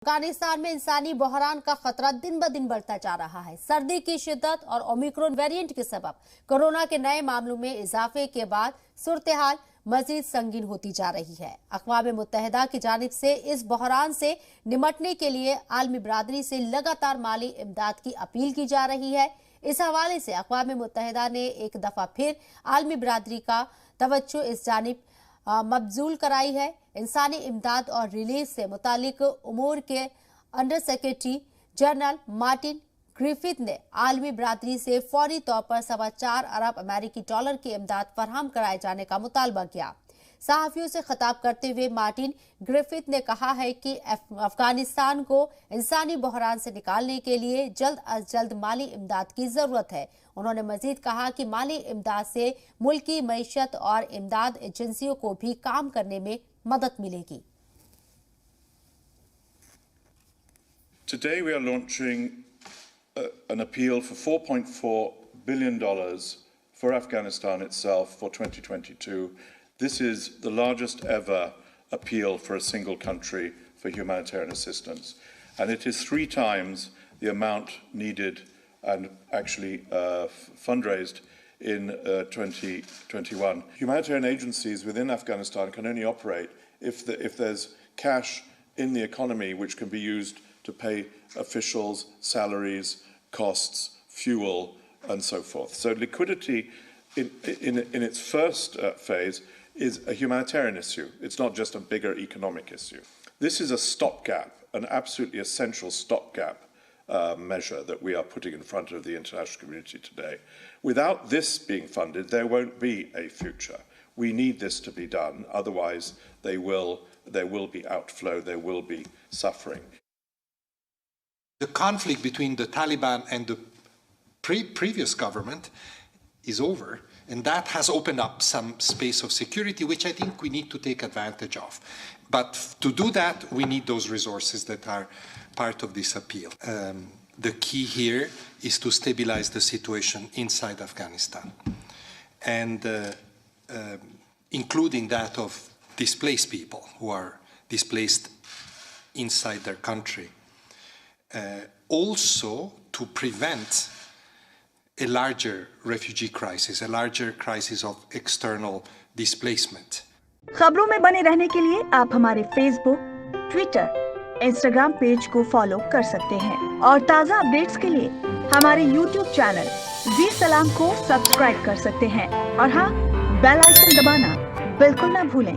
अफगानिस्तान में इंसानी बहरान का खतरा दिन ब दिन बढ़ता जा रहा है। सर्दी की शिद्दत और ओमिक्रॉन वेरिएंट के सबब कोरोना के नए मामलों में इजाफे के बाद सूरत-ए-हाल मजीद संगीन होती जा रही है। अक़वाम मुत्तहिदा की जानिब से इस बहरान से निमटने के लिए आलमी बिरादरी से लगातार माली इमदाद की अपील की जा रही है। इस हवाले से अक़वाम मुत्तहिदा ने एक दफा फिर आलमी बिरादरी का तवज्जो इस जानिब मबजूल कराई है। इंसानी इमदाद और रिलीफ से मुतालिक उमूर के under secretary general Martin Griffith ने आलमी बिरादरी से फौरी तौर पर 4.25 अरब अमेरिकी डॉलर की इमदाद फराहम कराए जाने का मुतालबा किया। सहाफियों से खिताब करते हुए मार्टिन ग्रिफिथ ने कहा है कि अफगानिस्तान को इंसानी बहरान से निकालने के लिए जल्द अज जल्द माली इमदाद की जरूरत है। उन्होंने मजीद कहा कि माली इमदाद से मुल्क की मईशत और इमदाद एजेंसियों को भी काम करने में मदद मिलेगी। Today we are launching an appeal for $4.4 billion for Afghanistan itself for 2022. This is the largest ever appeal for a single country for humanitarian assistance, and it is 3 times the amount needed and actually fundraised in 2021. Humanitarian agencies within Afghanistan can only operate if there's cash in the economy which can be used to pay officials, salaries, costs, fuel, and so forth. So liquidity in its first phase is a humanitarian issue. It's not just a bigger economic issue. This is a stopgap, an absolutely essential stopgap measure that we are putting in front of the international community today. Without this being funded, there won't be a future. We need this to be done, otherwise there will be outflow, there will be suffering. The conflict between the Taliban and the previous government is over, and that has opened up some space of security, which I think we need to take advantage of. But to do that, we need those resources that are part of this appeal. The key here is to stabilize the situation inside Afghanistan, and including that of displaced people who are displaced inside their country. Also to prevent a larger refugee crisis, a larger crisis of external displacement. खबरों में बने रहने के लिए आप हमारे Facebook, Twitter, Instagram page को follow कर सकते हैं और ताज़ा अपडेट्स के लिए हमारे यूट्यूब चैनल जी सलाम को सब्सक्राइब कर सकते हैं और हाँ, बेल आइकन दबाना बिल्कुल ना भूलें।